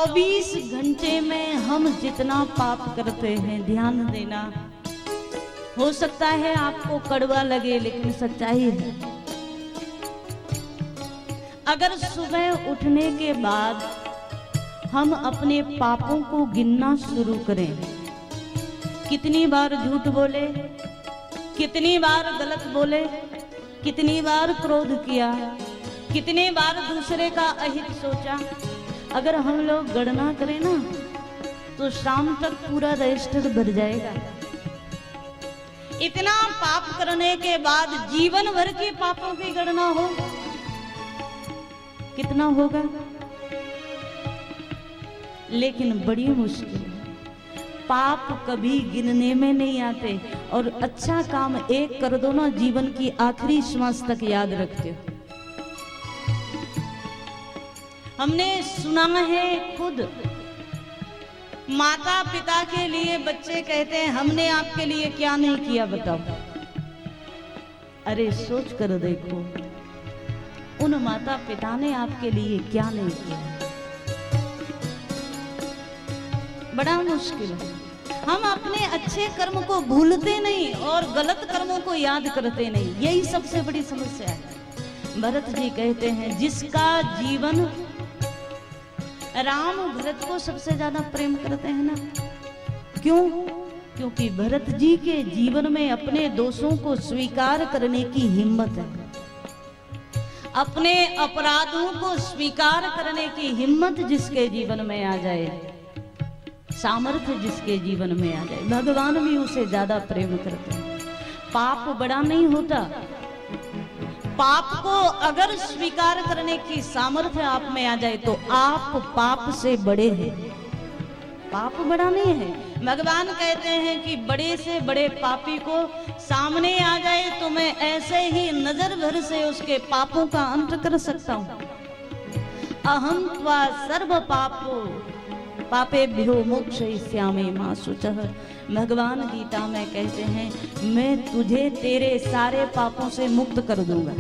24 घंटे में हम जितना पाप करते हैं, ध्यान देना, हो सकता है आपको कड़वा लगे लेकिन सच्चाई है। अगर सुबह उठने के बाद हम अपने पापों को गिनना शुरू करें, कितनी बार झूठ बोले, कितनी बार गलत बोले, कितनी बार क्रोध किया, कितनी बार दूसरे का अहित सोचा, अगर हम लोग गणना करें ना तो शाम तक पूरा रजिस्टर भर जाएगा। इतना पाप करने के बाद जीवन भर के पापों की गणना हो, कितना होगा? लेकिन बड़ी मुश्किल है, पाप कभी गिनने में नहीं आते। और अच्छा काम एक कर दो ना, जीवन की आखिरी श्वास तक याद रखते हो। हमने सुना है, खुद माता पिता के लिए बच्चे कहते हैं हमने आपके लिए क्या नहीं किया बताओ। अरे सोच कर देखो, उन माता पिता ने आपके लिए क्या नहीं किया। बड़ा मुश्किल है। हम अपने अच्छे कर्म को भूलते नहीं और गलत कर्मों को याद करते नहीं, यही सबसे बड़ी समस्या है। भरत जी कहते हैं जिसका जीवन, राम भरत को सबसे ज्यादा प्रेम करते हैं ना, क्यों? क्योंकि भरत जी के जीवन में अपने दोषों को स्वीकार करने की हिम्मत है, अपने अपराधों को स्वीकार करने की हिम्मत जिसके जीवन में आ जाए, सामर्थ्य जिसके जीवन में आ जाए, भगवान भी उसे ज्यादा प्रेम करते हैं। पाप बड़ा नहीं होता, पाप को अगर स्वीकार करने की सामर्थ्य आप में आ जाए तो आप पाप से बड़े हैं। पाप बड़ा नहीं है। भगवान कहते हैं कि बड़े से बड़े पापी को सामने आ जाए तो मैं ऐसे ही नजर भर से उसके पापों का अंत कर सकता हूं। अहं त्वा सर्व पापो पापेभ्यो मोक्षयिष्यामि मा शुचः। भगवान गीता में कहते हैं मैं तुझे तेरे सारे पापों से मुक्त कर दूंगा।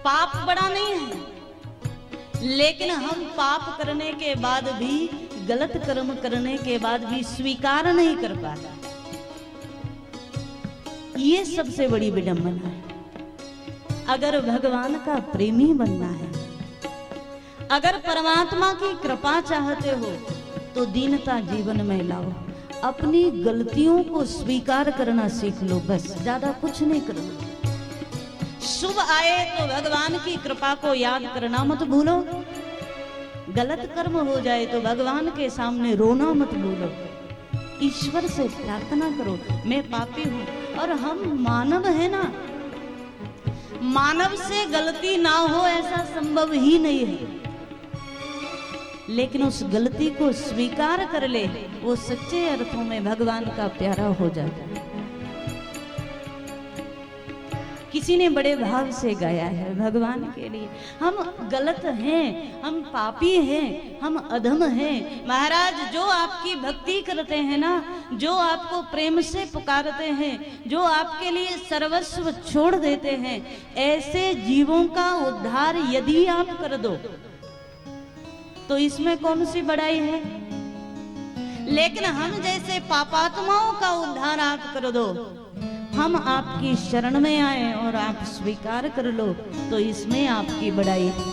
पाप बड़ा नहीं है, लेकिन हम पाप करने के बाद भी, गलत कर्म करने के बाद भी स्वीकार नहीं कर पाता। ये सबसे बड़ी विडंबना है। अगर भगवान का प्रेमी बनना है, अगर परमात्मा की कृपा चाहते हो तो दीनता जीवन में लाओ, अपनी गलतियों को स्वीकार करना सीख लो, बस ज्यादा कुछ नहीं करना। शुभ आए तो भगवान की कृपा को याद करना मत भूलो, गलत कर्म हो जाए तो भगवान के सामने रोना मत भूलो, ईश्वर से प्रार्थना करो मैं पापी हूं। और हम मानव है ना, मानव से गलती ना हो ऐसा संभव ही नहीं है, लेकिन उस गलती को स्वीकार कर ले, वो सच्चे अर्थों में भगवान का प्यारा हो जाता है। किसी ने बड़े भाव से गाया है भगवान के लिए, हम गलत हैं, हम पापी हैं, हम अधम हैं। महाराज जो आपकी भक्ति करते हैं ना, जो आपको प्रेम से पुकारते हैं, जो आपके लिए सर्वस्व छोड़ देते हैं, ऐसे जीवों का उद्धार यदि आप कर दो तो इसमें कौन सी बड़ाई है। लेकिन हम जैसे पापात्माओं का उद्धार आप कर दो, हम आपकी शरण में आए और आप स्वीकार कर लो तो इसमें आपकी बड़ाई है।